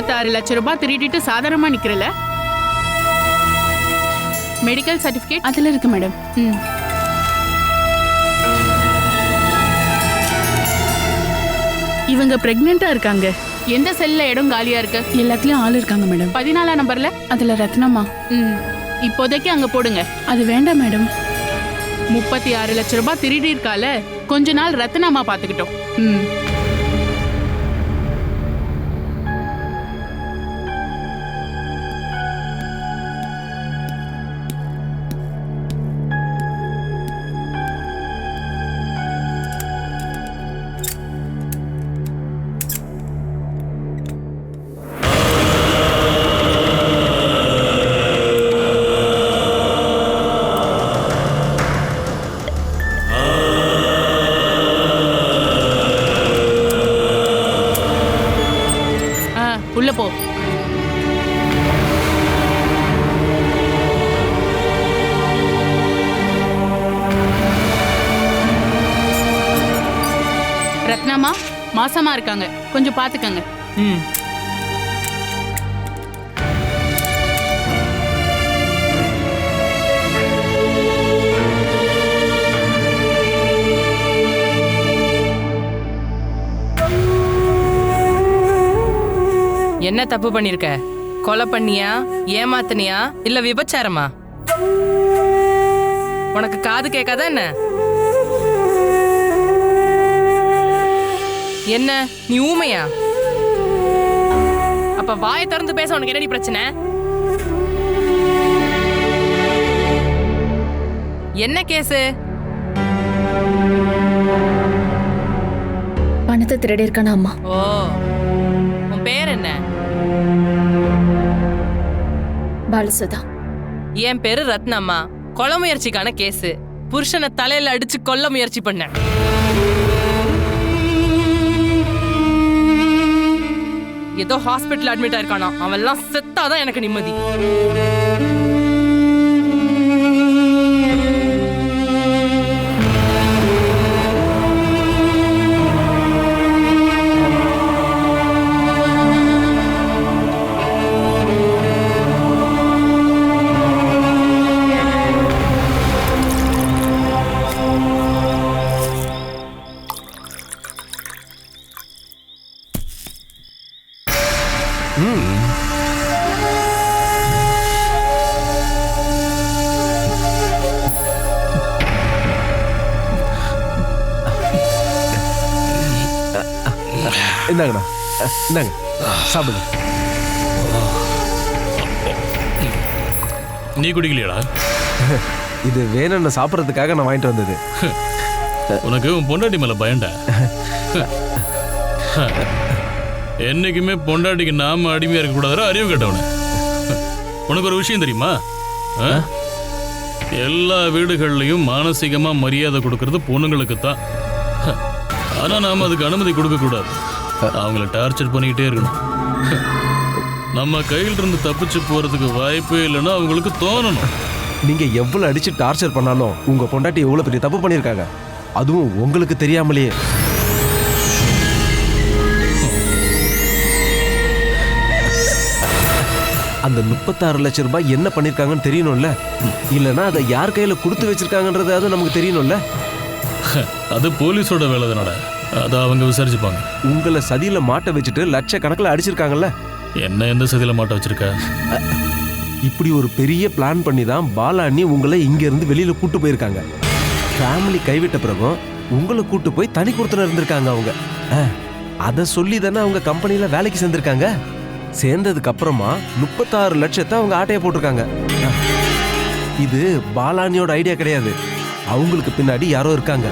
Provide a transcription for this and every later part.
36 லட்சம் ரூபாய் திருடிட்டு சாதாரணமா நிக்கிறல. மெடிக்கல் சர்டிபிகேட் அதுல இருக்கு மேடம். இவங்க பிரெக்னெண்டா இருக்காங்க. எந்த செல்ல இடம் காலியா இருக்கு? எல்லாத்துலயும் ஆள் இருக்காங்க மேடம். 14 நம்பர்ல அதுல ரத்னம்மா. இப்போதைக்கு அங்க போடுங்க. அது வேண்டாம் மேடம். 36 லட்சம் ரூபாய் திருடி இருக்கால, கொஞ்ச நாள் ரத்னம்மா பாத்துக்கிட்டோம். உள்ள போ. ரத்னம்மா மாசமா இருக்காங்க, கொஞ்சம் பாத்துக்கங்க. என்ன தப்பு பண்ணிருக்க? கொலை பண்ணியா, ஏமாத்தனியா, இல்ல விபச்சாரமா? உனக்கு காது கேட்காதா என்ன? என்ன நீ ஊமையா? அப்ப வாயை திறந்து பேச உனக்கு என்னடி பிரச்சனை? என்ன கேஸு? பணத்தை திருடி இருக்கானா அம்மா? ஓ, உன் பேர் என்ன? பாலசுதா. என் பேரு ரத்னம்மா. கொலை முயற்சிக்கான கேஸு. புருஷனை தலையில அடிச்சு கொல்ல முயற்சி பண்ண. ஏதோ ஹாஸ்பிட்டல் அட்மிட் ஆயிருக்கானா. அவெல்லாம் செத்தாதான் எனக்கு நிம்மதி. இந்தாங்கண்ணா, இந்தாங்க சாப்பிடுங்க. நீ குடிக்கலையாடா? இது வேணும்னு சாப்பிட்றதுக்காக நான் வாங்கிட்டு வந்தது. உனக்கு உன் பொண்டாட்டி மேல பயன்டா. என்னைக்குமே பொண்டாட்டிக்கு நாம அடிமையா இருக்க கூடாது. அறிவு கேட்டவன. உனக்கு ஒரு விஷயம் தெரியுமா? எல்லா வீடுகள்லையும் மானசீகமா மரியாதை கொடுக்கறது பொண்ணுங்களுக்கு தான். ஆனா நாம அதுக்கு அனுமதி கொடுக்க கூடாது. அவங்கள டார்ச்சர் பண்ணிக்கிட்டே இருக்கணும். நம்ம கையில இருந்து தப்பிச்சு போறதுக்கு வாய்ப்பே இல்லைன்னா அவங்களுக்கு தோணணும். நீங்க எவ்வளவு அடிச்சு டார்ச்சர் பண்ணாலும் உங்க பொண்டாட்டி எவ்வளவு பெரிய தப்பு பண்ணிருக்காங்க, அதுவும் உங்களுக்கு தெரியாமலேயே. அந்த 36 லட்சம் ரூபாய் என்ன பண்ணிருக்காங்கன்னு தெரியணும்ல. இல்லைன்னா அதை யார் கையில கொடுத்து வச்சிருக்காங்கன்றது நமக்கு தெரியணும்ல. அது போலீஸோட வேலை தானடா. அதை அவங்க விசாரிச்சுப்பாங்க. உங்களை சதியில மாட்ட வச்சுட்டு லட்சக்கணக்கில் அடிச்சிருக்காங்கல்ல. என்ன எந்த சதியில மாட்ட வச்சிருக்க? இப்படி ஒரு பெரிய பிளான் பண்ணி தான் பாலாண்ணி உங்களை இங்க இருந்து வெளியில கூட்டு போயிருக்காங்க. ஃபேமிலி கைவிட்ட பிறகும் உங்களை கூட்டு போய் தனி கொடுத்துட்டு இருந்திருக்காங்க அவங்க. அதை சொல்லி தானே அவங்க கம்பெனியில வேலைக்கு சேர்ந்திருக்காங்க. சேர்ந்ததுக்கு அப்புறமா 36 லட்சத்தை அவங்க ஆட்டையை போட்டிருக்காங்க. இது பாலாண்ணியோட ஐடியா கிடையாது. அவங்களுக்கு பின்னாடி யாரோ இருக்காங்க.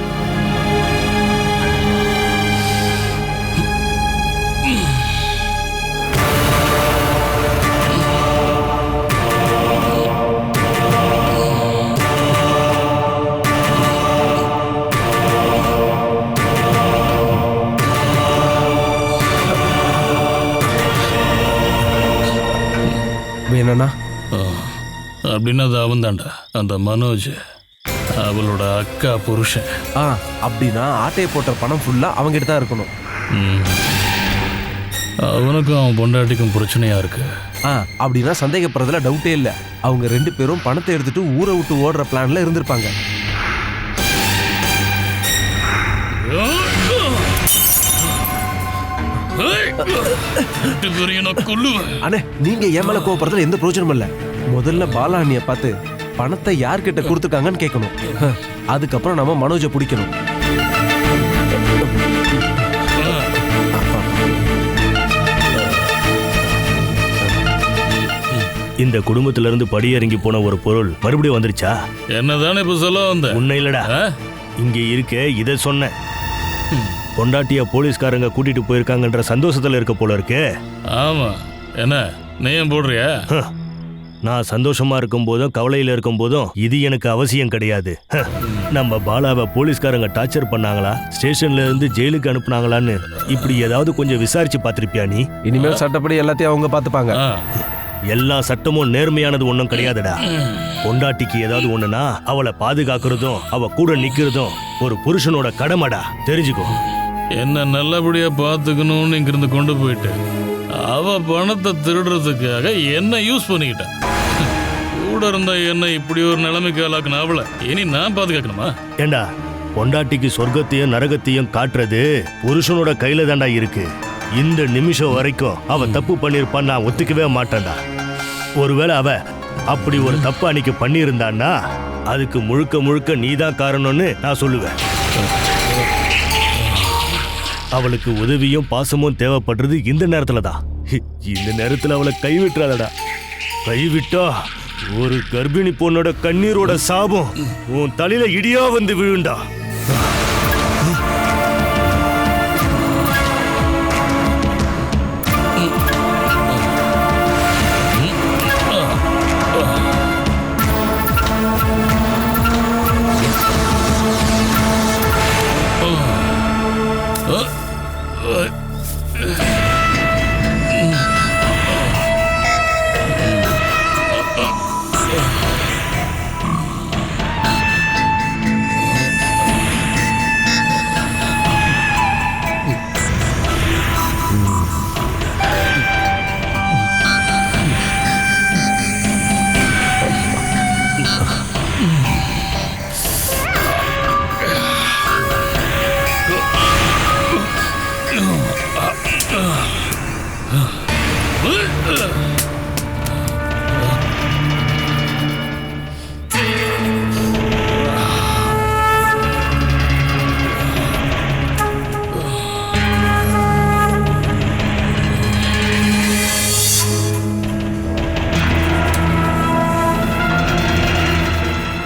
வேணா அப்படின்னா அது அவன் தான்டா, அந்த மனோஜ், அவளோட அக்கா புருஷன். அப்படின்னா ஆட்டையை போட்ட பணம் ஃபுல்லா அவங்ககிட்ட தான் இருக்கணும். அவனுக்கும் அவன் பொண்டாட்டிக்கும் பிரச்சனையா இருக்கு. அப்படின்னா சந்தேகப்படுறதுல டவுட்டே இல்லை. அவங்க 2 பேரும் பணத்தை எடுத்துட்டு ஊரை விட்டு ஓடுற பிளான்ல இருந்திருப்பாங்க. அண்ணே, நீங்க என் மேல கோவப்படுறதுல எந்த பிரயோஜனமும் இல்ல. முதல்ல பாலா அண்ணிய பார்த்து பணத்தை யார்கிட்ட கொடுத்துருக்காங்கன்னு கேட்கணும். அதுக்கப்புறம் நம்ம மனோஜை பிடிக்கணும். இந்த குடும்பத்துல இருந்து படியிறங்கி போன ஒரு பொருள் மறுபடியும் வந்துருச்சா? என்னதானே இப்ப சொல்ல வந்த? உன்னை இல்லடா, இங்க இருக்க இத சொன்ன. பொண்டாட்டிய போலீஸ்காரங்க கூட்டிட்டு போயிருக்காங்கன்ற சந்தோஷத்துல இருக்க போல இருக்கு. ஆமா, என்ன நீயும் போடுறியா? நான் சந்தோஷமா இருக்கும் போதும் கவலையில இருக்கும் போதும் இது எனக்கு அவசியம் கிடையாது. நம்ம பாலாவை போலீஸ்காரங்க டார்ச்சர் பண்ணாங்களா, ஸ்டேஷன்ல இருந்து ஜெயிலுக்கு அனுப்புனாங்களான்னு இப்படி ஏதாவது கொஞ்சம் விசாரிச்சு பார்த்திருப்பியா நீ? இனிமேல் சட்டப்படி எல்லாத்தையும் அவங்க பார்த்துப்பாங்க. எல்லா சட்டமும் நேர்மையானது ஒன்றும் கிடையாதுடா. பொண்டாட்டிக்கு ஏதாவது ஒண்ணுனா அவளை பாதுகாக்கிறதும் அவ கூட நிக்கிறதும் ஒரு புருஷனோட கடமைடா, தெரிஞ்சுக்கோ. என்ன நல்லபடியா பாத்துக்கணும்னு இங்கிருந்து கொண்டு போயிட்டு அவ பணத்தை திருடுறதுக்காக என்ன யூஸ் பண்ணிக்கிட்டான். கூட இருந்த என்ன இப்படி ஒரு நிலைமைக்கு ஆளாக்குன அவளை இனி நான் பாதுகாக்கணுமா? ஏண்டா, பொண்டாட்டிக்கு சொர்க்கத்தையும் நரகத்தையும் காட்டுறது புருஷனோட கையில தாண்டா இருக்கு. இந்த நிமிஷம் வரைக்கும் அவ தப்பு பண்ணிருப்பான்னு நான் ஒத்துக்கவே மாட்டேன்டா. ஒருவேளை அவ அப்படி ஒரு தப்பு அன்னைக்கு பண்ணியிருந்தான்னா அதுக்கு முழுக்க முழுக்க நீதான் காரணம்னு நான் சொல்லுவேன். அவளுக்கு உதவியும் பாசமும் தேவைப்படுறது இந்த நேரத்துல தான். இந்த நேரத்துல அவளை கைவிட்டுறாதடா. கைவிட்டா ஒரு கர்ப்பிணி பொண்ணோட கண்ணீரோட சாபம் உன் தலையில இடியா வந்து விழுண்டா.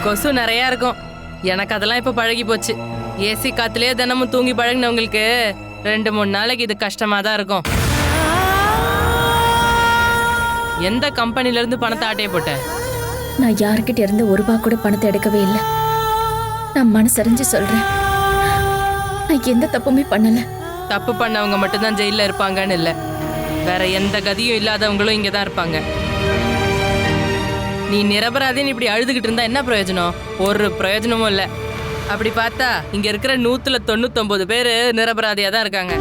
கொசு நிறைய இருக்கும். எனக்கு அதெல்லாம் இப்ப பழகி போச்சு. ஏசி காத்துலயே தினமும் தூங்கி பழகினவங்களுக்கு 2-3 நாளைக்கு இது கஷ்டமா தான் இருக்கும். எந்த கம்பெனில இருந்து பணத்தை ஆட்டைய போட்ட? நான் யார்கிட்ட இருந்து ₹1 கூட பணத்தை எடுக்கவே இல்லை. நான் மனசறிஞ்சு சொல்றேன், நான் எந்த தப்புமே பண்ணல. தப்பு பண்ணவங்க மட்டும்தான் ஜெயில இருப்பாங்கன்னு இல்லை, வேற எந்த கதியும் இல்லாதவங்களும் இங்க தான் இருப்பாங்க. நீ நிரபராதின்னு இப்படி அழுதுகிட்டு இருந்தா என்ன பிரயோஜனம்? ஒரு பிரயோஜனமும் இல்லை. அப்படி பார்த்தா இங்க இருக்கிற 199 பேரு நிரபராதியா தான் இருக்காங்க.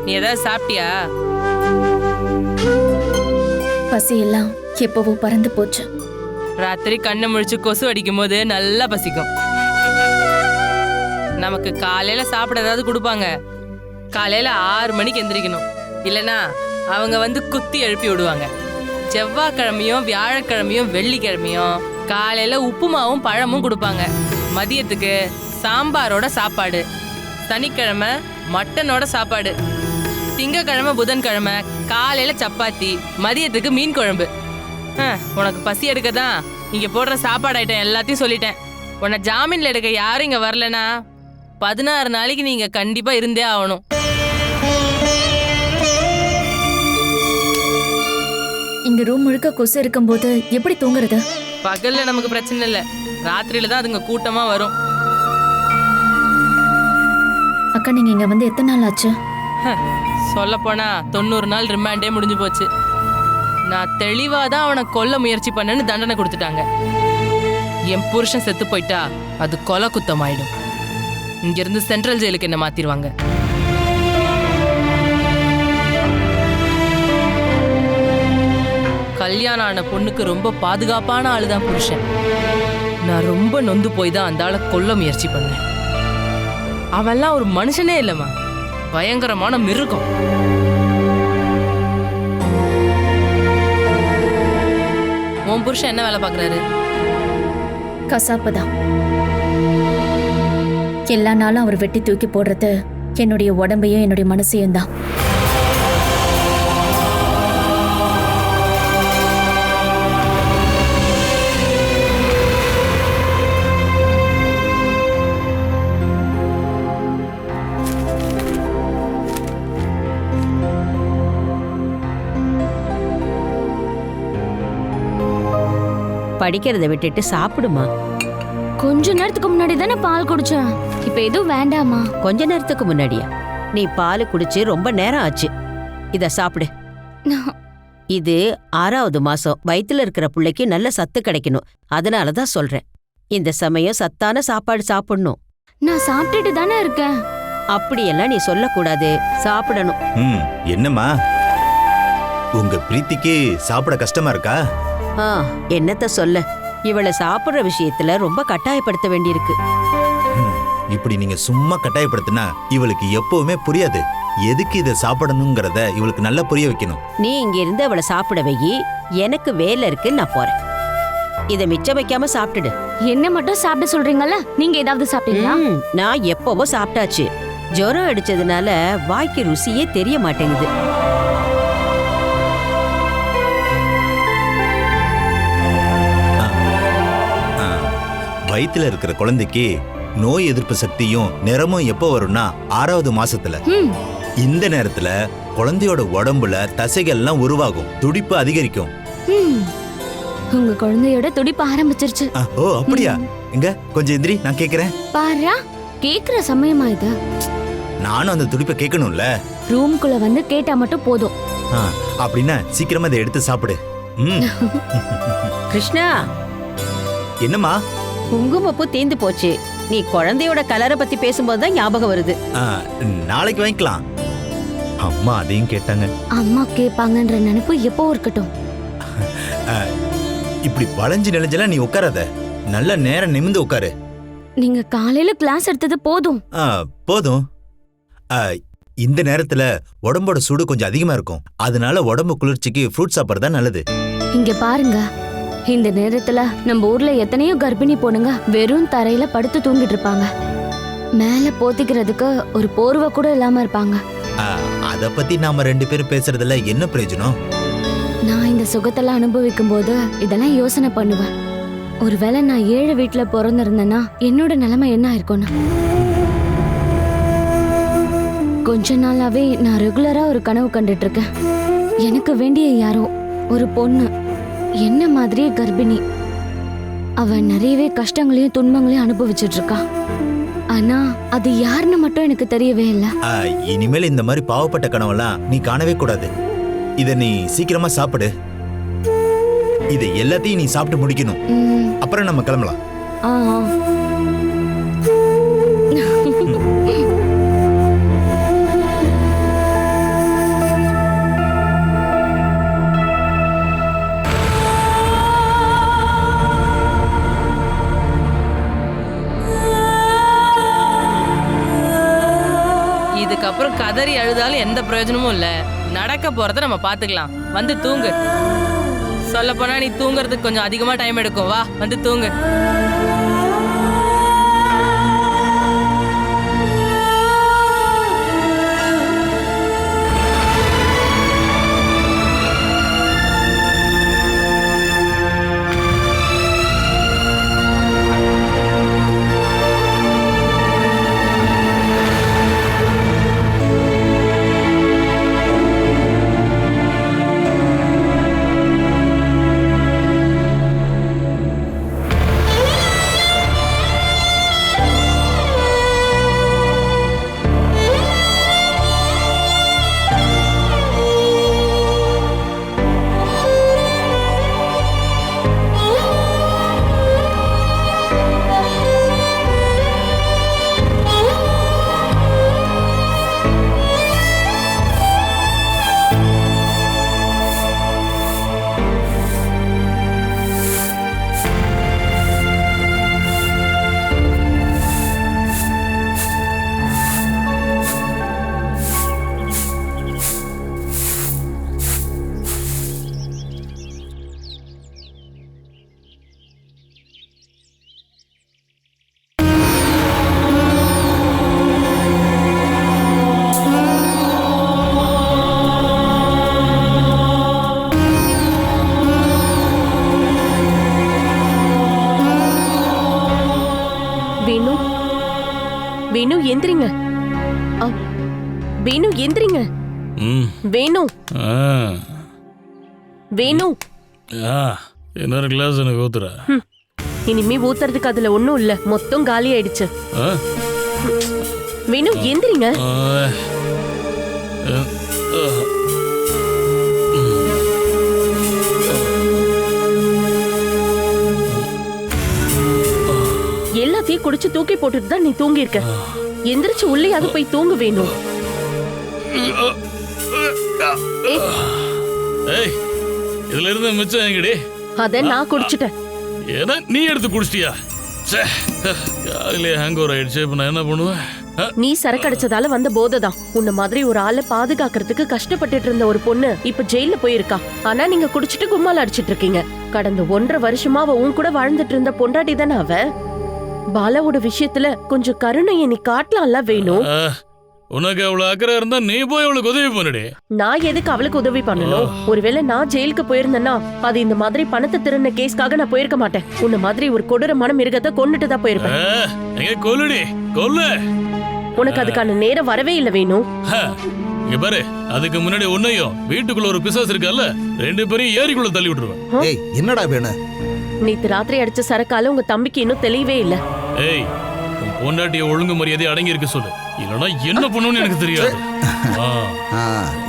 நீ ஏதாவது சாப்பிட்டியா? பசி எல்லாம் எப்பவோ பறந்து போச்சு. ராத்திரி கண்ணை முழிச்சு கொசு அடிக்கும் போது நல்லா பசிக்கும். நமக்கு காலையில சாப்பிட ஏதாவது கொடுப்பாங்க. காலையில 6 மணிக்கு எந்திரிக்கணும், இல்லைன்னா அவங்க வந்து குத்தி எழுப்பி விடுவாங்க. செவ்வாய்க்கிழமையும் வியாழக்கிழமையும் வெள்ளிக்கிழமையும் காலையில உப்புமாவும் பழமும் கொடுப்பாங்க. மதியத்துக்கு சாம்பாரோட சாப்பாடு, சனிக்கிழமை மட்டனோட சாப்பாடு, திங்கக்கிழமை புதன்கிழமை காலையில சப்பாத்தி, மதியத்துக்கு மீன் குழம்பு. உனக்கு பசி எடுக்க தான் இங்க போடுற சாப்பாடு ஐட்டம் எல்லாத்தையும் சொல்லிட்டேன். உன்னை ஜாமீன்ல எடுக்க யாரும் இங்க வரலனா 16 நாளைக்கு நீங்க கண்டிப்பா இருந்தே ஆகணும். இங்க ரூம் முழுக்க கொசு இருக்கும்போது எப்படி தூங்குறது? பகல்ல நமக்கு பிரச்சனை இல்லை, ராத்திரியில தான் அதுங்க கூட்டமா வரும். அக்கா, நீங்க இங்க வந்து எத்தனை நாள் ஆச்சு? சொல்ல போனா 90 நாள் ரிமாண்டே முடிஞ்சு போச்சு. நான் தெளிவாதான் அவனை கொல்ல முயற்சி பண்ணேன்னு தண்டனை கொடுத்துட்டாங்க. என் புருஷன் செத்து போயிட்டா அது கொலை குத்தம் ஆயிடும். இங்கிருந்து சென்ட்ரல் ஜெயிலுக்கு என்ன மாத்திருவாங்க. கல்யாணம் ஆன பொண்ணுக்கு ரொம்ப பாதுகாப்பான ஆளுதான் புருஷன். நான் ரொம்ப நொந்து போய் தான் அந்த ஆளை கொல்ல முயற்சி பண்ணேன். அவன்லாம் ஒரு மனுஷனே இல்லைம்மா, பயங்கரமான மிருகம். உன் புருஷன் என்ன வேலை பார்க்குறாரு? கசாப்பு தான். எல்லா நாளும் அவர் வெட்டி தூக்கி போடுறது என்னுடைய உடம்பையும் என்னுடைய மனசையும் தான். படிக்கிறத விட்டுட்டு சாப்பிடுமா. கொஞ்ச நேரத்துக்கு முன்னாடி தானே பால் குடிச்சேன், இப்ப எதுவும் வேண்டாமா? கொஞ்ச நேரத்துக்கு முன்னாடியா? நீ பால் குடிச்சு ரொம்ப நேரம் ஆச்சு. இத சாப்பிடு. நான் இது 6வது மாசம், வயித்துல இருக்கிற புள்ளைக்கு நல்ல சத்து கிடைக்கணும். அதனாலதான் சொல்றேன், இந்த சமயம் சத்தான சாப்பாடு சாப்பிடணும். நான் சாப்பிட்டுட்டு தானே இருக்கேன். அப்படியெல்லாம் நீ சொல்லக்கூடாது, சாப்பிடணும். என்னம்மா உங்க பிரீத்திக்கு சாப்பிட கஷ்டமா இருக்கா? என்னத்த சொல்ல, இவளை சாப்பிடுற விஷயத்துல ரொம்ப கட்டாயப்படுத்த வேண்டியிருக்கு. இப்படி நீங்க சும்மா கட்டாயப்படுத்தினா இவளுக்கு எப்பவுமே புரியாது. எதுக்கு இதை சாப்பிடணுங்கிறத இவளுக்கு நல்லா புரிய வைக்கணும். நீ இங்க இருந்து அவளை சாப்பிட வையி, எனக்கு வேலை இருக்கு, நான் போறேன். இத மிச்சம் வைக்காம சாப்பிட்டுடு. என்ன மட்டும் சாப்பிட சொல்றீங்கல்ல, நீங்க ஏதாவது சாப்பிட்டீங்களா? நான் எப்பவோ சாப்பிட்டாச்சு. ஜுரம் அடிச்சதுனால வாய்க்கு ருசியே தெரிய மாட்டேங்குது. வயித்துல இருக்கிற குழந்தைக்கு நோய் எதிர்ப்பு சக்தியும் நிறமும் எப்போ வரும்னா 6வது மாசத்துல. இந்த நேரத்துல குழந்தையோட உடம்புல தசைகள்லாம் உருவாகும், துடிப்பு அதிகரிக்கும். உங்க குழந்தையோட துடிப்பு ஆரம்பிச்சிருச்சு. ஓ அப்படியா? எங்க கொஞ்சம் எந்திரி, நான் கேக்குறேன். பாரா, கேக்குற சமயமா இது? நானும் அந்த துடிப்பை கேட்கணும்ல. ரூம்குள்ள வந்து கேட்டா மட்டும் போதும். அப்படின்னா சீக்கிரமா இதை எடுத்து சாப்பிடு. கிருஷ்ணா, என்னம்மா? குங்குமப்பூ தீந்து போச்சு. நீ குழந்தையோட கலரை பத்தி பேசும்போது தான் ஞாபகம் வருது. நாளைக்கு வாங்கிக்கலாம். அம்மா அதையும் கேட்டாங்க. அம்மா கேட்பாங்கன்ற நினைப்பு எப்போ இருக்கட்டும். இப்படி வளைஞ்சு நெளிஞ்செல்லாம் நீ உட்காராத, நல்ல நேரம் நிமிந்து உட்காரு. நீங்க காலையில கிளாஸ் எடுத்தது போதும். போதும். இந்த நேரத்துல உடம்போட சூடு கொஞ்சம் அதிகமா இருக்கும், அதனால உடம்பு குளிர்ச்சிக்கு ஃப்ரூட் சாப்பிட்றது தான் நல்லது. இங்க பாருங்க, இந்த நேரத்துல நம்ம ஊர்ல எத்தனையோ கர்ப்பிணி பொண்ணுங்க வெறும் தரையில படுத்து தூங்கிட்டு இருப்பாங்க. மேல போத்திக்கிறதுக்கு ஒரு போர்வை கூட இல்லாம இருப்பாங்க. அத பத்தி நாம 2 பேரும் பேசுறதுல என்ன பிரயோஜனம்? நான் இந்த சுகத்தெல்லாம் அனுபவிக்கும் போது இதெல்லாம் யோசனை பண்ணுவேன். ஒருவேளை நான் ஏழை வீட்டுல பிறந்திருந்தேன்னா என்னோட நிலைமை என்ன இருக்கும்னு. கொஞ்ச நாளாவே நான் ரெகுலரா ஒரு கனவு கண்டுட்டு இருக்கேன். எனக்கு வேண்டிய யாரோ ஒரு பொண்ணு, என்ன மாதிரியே கர்ப்பிணி. அவ நிறையவே கஷ்டங்களையும் துன்பங்களையும் அனுபவிச்சுட்டு இருக்கா. ஆனா அது யாருன்னு மட்டும் எனக்கு தெரியவே இல்ல. இனிமேல் இந்த மாதிரி பாவப்பட்ட கனவெல்லாம் நீ காணவே கூடாது. இத நீ சீக்கிரமா சாப்பிடு. இதை எல்லாத்தையும் நீ சாப்பிட்டு முடிக்கணும், அப்புறம் நம்ம கிளம்பலாம். இதுக்கப்புறம் கதறி அழுதாலும் எந்த பிரயோஜனமும் இல்ல. நடக்க போறத நம்ம பாத்துக்கலாம். வந்து தூங்கு. சொல்ல போனா நீ தூங்குறதுக்கு கொஞ்சம் அதிகமா டைம் எடுக்கும். வா, வந்து தூங்கு. வேணு எந்திரிங்க. ம் வேணு ஆ வேணு. இன்னொரு கிளாஸ் எனக்கு ஊத்துறா. இனிமே ஊத்துறதுக்கு அதுல ஒண்ணும் இல்ல, மொத்தம் காலி ஆயிடுச்சு. வேணு எந்திரிங்க. எல்லாத்தையும் குடிச்சு தூக்கி போட்டுட்டு தான் நீ தூங்கி இருக்க. எந்திரிச்சு உள்ளேயாவது போய் தூங்க வேணும். ஏய், இதுல இருந்து மிச்சம் எங்கடி? அத நான் குடிச்சிட்டேன். ஏன்னா நீ எடுத்து குடிச்சிட்டியா? காலையிலே ஹேங் ஓவர் ஆயிடுச்சு. இப்ப நான் என்ன பண்ணுவேன்? நீ சரக்கு அடிச்சதால வந்த போதைதான். உன்ன மாதிரி ஒரு ஆளை பாதுகாக்கிறதுக்கு கஷ்டப்பட்டுட்டு இருந்த ஒரு பொண்ணு இப்ப ஜெயில போயிருக்கா. ஆனா நீங்க குடிச்சிட்டு கும்மால அடிச்சிட்டு இருக்கீங்க. கடந்த 1.5 வருஷமா அவ உன் கூட வாழ்ந்துட்டு இருந்த பொண்டாட்டி தானே அவ. பாலாவோட விஷயத்துல கொஞ்சம் கருணையை நீ காட்டலாம்ல வேணும். உனக்கு அவ்வளவு அக்கறை இருந்தா நீ போய் அவளுக்கு உதவி பண்ணுடி. நான் எதுக்கு அவளுக்கு உதவி பண்ணணும்? ஒருவேளை நான் ஜெயிலுக்கு போயிருந்தேன்னா அது இந்த மாதிரி பணத்தை திருடின கேஸ்க்காக நான் போயிருக்க மாட்டேன். உன்ன மாதிரி ஒரு கொடூரமான மிருகத்தை கொன்னுட்டு தான் போயிருப்பேன். கொல்லுடி, கொல்லு. உனக்கு அதுக்கான நேரம் வரவே இல்லை வேணும். இங்க பாரு, அதுக்கு முன்னாடி உன்னையும் வீட்டுக்குள்ள ஒரு பிசாசு இருக்கல்ல, 2 பேரையும் ஏரிக்குள்ள தள்ளி விட்டுருவேன். ஏய், என்னடா வேணும்? நேத்து ராத்திரி அடிச்ச சரக்கால உங்க தம்பிக்கு இன்னும் தெளிவே இல்ல. ஏய், உன் பொண்டாட்டிய ஒழுங்கு மரியாதை அடங்கி இருக்க சொல்லு, இல்லனா என்ன பண்ணுன்னு எனக்கு தெரியாது.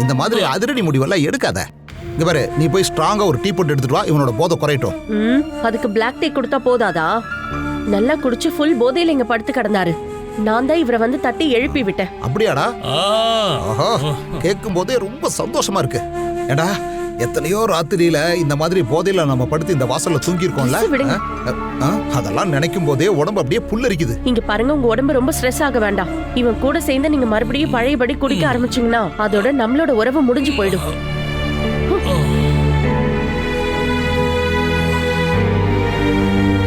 இந்த மாதிரி அதிரடி முடிவெல்லாம் எடுக்காத. இங்க பாரு, நீ போய் ஸ்ட்ராங்கா ஒரு டீ போட்டு எடுத்துட்டு வா, இவனோட போதை குறையட்டும். அதுக்கு பிளாக் டீ கொடுத்தா போதாதா? நல்லா குடிச்சு ஃபுல் போதையில இங்க படுத்து கிடந்தாரு. நான் தான் இவரை வந்து தட்டி எழுப்பி விட்டேன். அப்படியாடா? கேட்கும் போதே ரொம்ப சந்தோஷமா இருக்கு. ஏடா, எத்தனையோ ராத்திரியில இந்த மாதிரி போதையில நம்ம படுத்து இந்த வாசல்ல தூங்கி இருக்கோம்ல, அதெல்லாம் நினைக்கும் போதே உடம்பு அப்படியே புல்லரிக்குது. இங்க பாருங்க, உங்க உடம்பு ரொம்ப ஸ்ட்ரெஸ் ஆக வேண்டாம். இவன் கூட சேர்ந்து நீங்க மறுபடியும் பழையபடி குடிக்க ஆரம்பிச்சீங்கன்னா அதோட நம்மளோட உறவு முடிஞ்சு போயிடும்.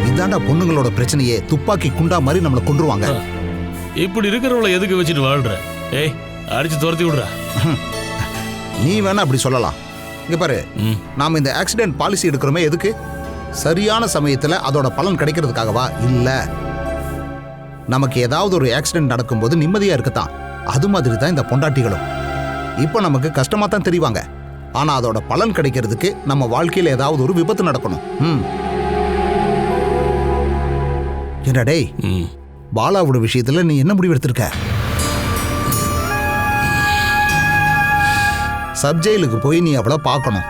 இதாண்டா பொண்ணுங்களோட பிரச்சனையே. துப்பாக்கி குண்டா மாதிரி நம்மள கொன்றுவாங்க. இப்படி இருக்கிறவளை எதுக்கு வச்சுட்டு வாழ்ற? ஏய், அடிச்சு துரத்தி விடுறா. நீ வேணா அப்படி சொல்லலாம். இங்க பாரு, நாம இந்த ஆக்சிடென்ட் பாலிசி எடுக்கிறோமே எதுக்கு? சரியான சமயத்துல அதோட பலன் கிடைக்கிறதுக்காகவா? இல்ல, நமக்கு ஏதாவது ஒரு ஆக்சிடென்ட் நடக்கும்போது நிம்மதியா இருக்கத்தான். அது மாதிரி தான் இந்த பொண்டாட்டிகளும். இப்போ நமக்கு கஷ்டமா தான் தெரிவாங்க, ஆனா அதோட பலன் கிடைக்கிறதுக்கு நம்ம வாழ்க்கையில ஏதாவது ஒரு விபத்து நடக்கணும். என்ன டேய், பாலாவோட விஷயத்துல நீ என்ன முடிவு எடுத்திருக்க? சப் ஜெயிலுக்கு போய் நீ அவளை பார்க்கணும்.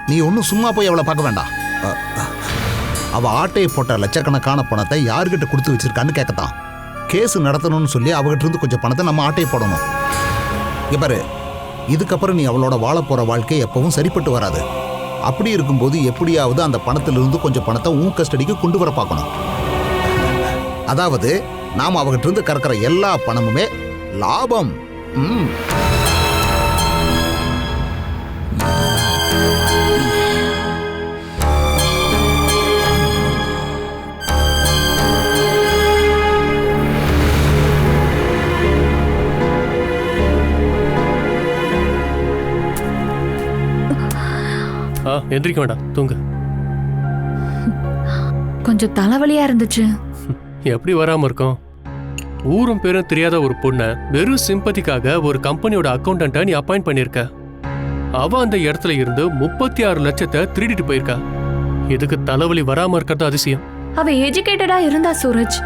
நீ ஒன்றும் சும்மா போய் அவளை பார்க்க வேண்டாம். அவள் ஆட்டையை போட்ட லட்சக்கணக்கான பணத்தை யாருக்கிட்ட கொடுத்து வச்சிருக்கான்னு கேட்கத்தான். கேஸ் நடத்தணும்னு சொல்லி அவகிட்ட இருந்து கொஞ்சம் பணத்தை நம்ம ஆட்டையை போடணும். இங்க பாரு, இதுக்கப்புறம் நீ அவளோட வாழ போகிற வாழ்க்கை எப்பவும் சரிப்பட்டு வராது. அப்படி இருக்கும்போது எப்படியாவது அந்த பணத்திலிருந்து கொஞ்சம் பணத்தை உன் கஸ்டடிக்கு கொண்டு வர பார்க்கணும். அதாவது நாம் அவகிட்ட இருந்து கறக்கிற எல்லா பணமுமே லாபம். எந்திரிக்க வேண்டாம், தூங்க. கொஞ்சம் தலைவலியா இருந்துச்சு. எப்படி வராம இருக்கும்? ஊரும் பேரும் தெரியாத ஒரு பொண்ணை வெறும் சிம்பத்திக்காக ஒரு கம்பெனியோட அக்கௌண்டன்ட்டை நீ அப்பாயிண்ட் பண்ணிருக்க. அவ அந்த இடத்துல இருந்து 36 லட்சத்தை திருடிட்டு போயிருக்கா. இதுக்கு தலைவலி வராம இருக்கிறது அதிசயம். அவ எஜுகேட்டடா இருந்தா சூரஜ்.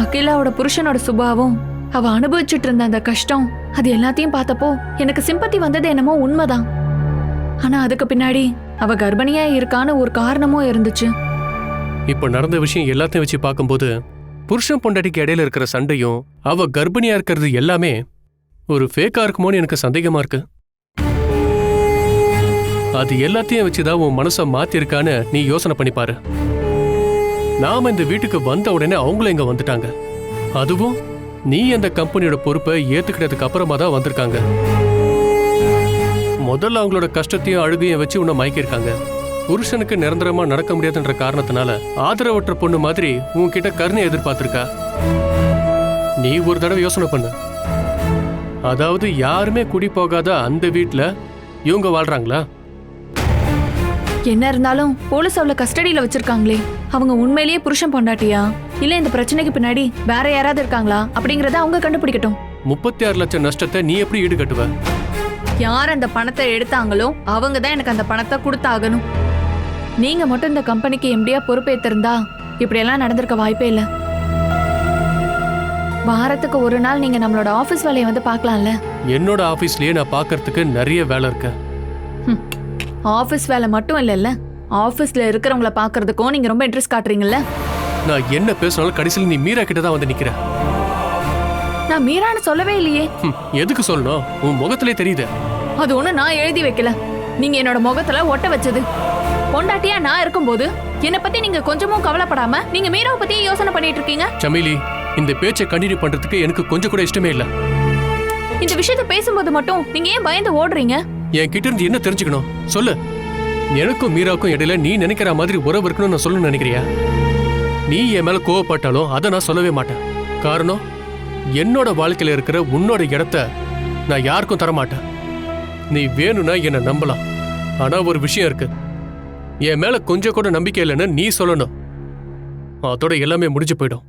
அகிலாவோட புருஷனோட சுபாவம், அவ அனுபவிச்சுட்டு இருந்த அந்த கஷ்டம், அது எல்லாத்தையும் பார்த்தப்போ எனக்கு சிம்பத்தி வந்தது என்னமோ உண்மைதான். ஆனா அதுக்கு பின்னாடி அவ கர்ப்பிணியா இருக்கான்னு ஒரு காரணமும் இருந்துச்சு. இப்ப நடந்த விஷயம் எல்லாத்தையும் வச்சு பார்க்கும்போது புருஷன் பொண்டாட்டிக்கு இடையில இருக்கிற சண்டையும் அவ கர்ப்பிணியா இருக்கிறது எல்லாமே ஒரு ஃபேக்கா இருக்குமோன்னு எனக்கு சந்தேகமா இருக்கு. அது எல்லாத்தையும் வச்சுதான் உன் மனசை மாத்திருக்கான்னு நீ யோசனை பண்ணி பாரு. நாம இந்த வீட்டுக்கு வந்த உடனே அவங்களும் இங்க வந்துட்டாங்க. அதுவும் நீ அந்த கம்பெனியோட பொறுப்பை ஏத்துக்கிட்டதுக்கு அப்புறமா தான் வந்திருக்காங்க. முதல்ல அவங்களோட கஷ்டத்தையும் அழுகையும் வச்சு உன்னை மயக்கிருக்காங்க. புருஷனுக்கு நிரந்தரமா நடக்க முடியாதுன்ற காரணத்தினால ஆதரவற்ற பொண்ணு மாதிரி உன்கிட்ட கருணை எதிர்பார்த்திருக்கா. நீ ஒரு தடவை யோசனை பண்ணு. அதாவது யாருமே குடி போகாத அந்த வீட்டுல இவங்க வாழ்றாங்களா? என்ன இருந்தாலும் போலீஸ் அவளை கஸ்டடியில வச்சிருக்காங்களே, அவங்க உண்மையிலேயே புருஷன் பொண்டாட்டியா இல்ல இந்த பிரச்சனைக்கு பின்னாடி வேற யாராவது இருக்காங்களா அப்படிங்கறத அவங்க கண்டுபிடிக்கட்டும். 36 லட்சம் நஷ்டத்தை நீ எப்படி ஈடுகட்டுவ? யார் அந்த பணத்தை எடுத்தாங்களோ அவங்க தான் எனக்கு அந்த பணத்தை கொடுத்தாகணும். நீங்க மட்டும் இந்த கம்பெனிக்கு எம்டியா பொறுப்பேற்றிருந்தா இப்படியெல்லாம் நடந்திருக்க வாய்ப்பே இல்லை. வாரத்துக்கு ஒரு நாள் நீங்க நம்மளோட ஆபீஸ் வேலையை வந்து பார்க்கலாம்ல. என்னோட ஆபீஸ்லயே நான் பார்க்கறதுக்கு நிறைய வேலை இருக்கு. ஆபீஸ் வேலை மட்டும் இல்லைல்ல, ஆபீஸ்ல இருக்கிறவங்கள பார்க்கறதுக்கும் நீங்க ரொம்ப இன்ட்ரெஸ்ட் காட்டுறீங்கல்ல. நான் என்ன பேசினாலும் கடைசியில் நீ மீரா கிட்ட தான் வந்து நிக்கிற. நான் மீரான்னு சொல்லவே இல்லையே. எதுக்கு சொல்லணும்? உன் முகத்திலே தெரியுது. அது ஒண்ணு நான் எழுதி வைக்கல, நீங்க என்னோட முகத்துல ஒட்ட வச்சது. பொண்டாட்டியா நான் இருக்கும்போது என்னை பத்தி நீங்க கொஞ்சமும் கவலைப்படாம நீங்க மீராவை பத்தி யோசனை பண்ணிட்டு இருக்கீங்க. சமீலி, இந்த பேச்சை கண்டினியூ பண்றதுக்கு எனக்கு கொஞ்சம் கூட இஷ்டமே இல்ல. இந்த விஷயத்தை பேசும்போது மட்டும் நீங்க ஏன் பயந்து ஓடுறீங்க? என் கிட்ட இருந்து என்ன தெரிஞ்சுக்கணும் சொல்லு. எனக்கும் மீராவுக்கும் இடையில நீ நினைக்கிற மாதிரி உறவு இருக்கணும்னு நான் சொல்லணும்னு நினைக்கிறியா? நீ என் மேல கோவப்பட்டாலும் அதை நான் சொல்லவே மாட்டேன். காரணம், என்னோட வாழ்க்கையில இருக்கிற உன்னோட இடத்த நான் யாருக்கும் தரமாட்டேன். நீ வேணும்னா என்னை நம்பலாம். ஆனா ஒரு விஷயம் இருக்கு, என் மேல கொஞ்சம் கூட நம்பிக்கை இல்லைன்னு நீ சொல்லணும். அதோட எல்லாமே முடிஞ்சு போயிடும்.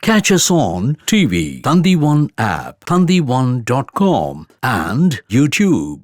Catch us on TV, Thandivan app, thandivan.com and YouTube.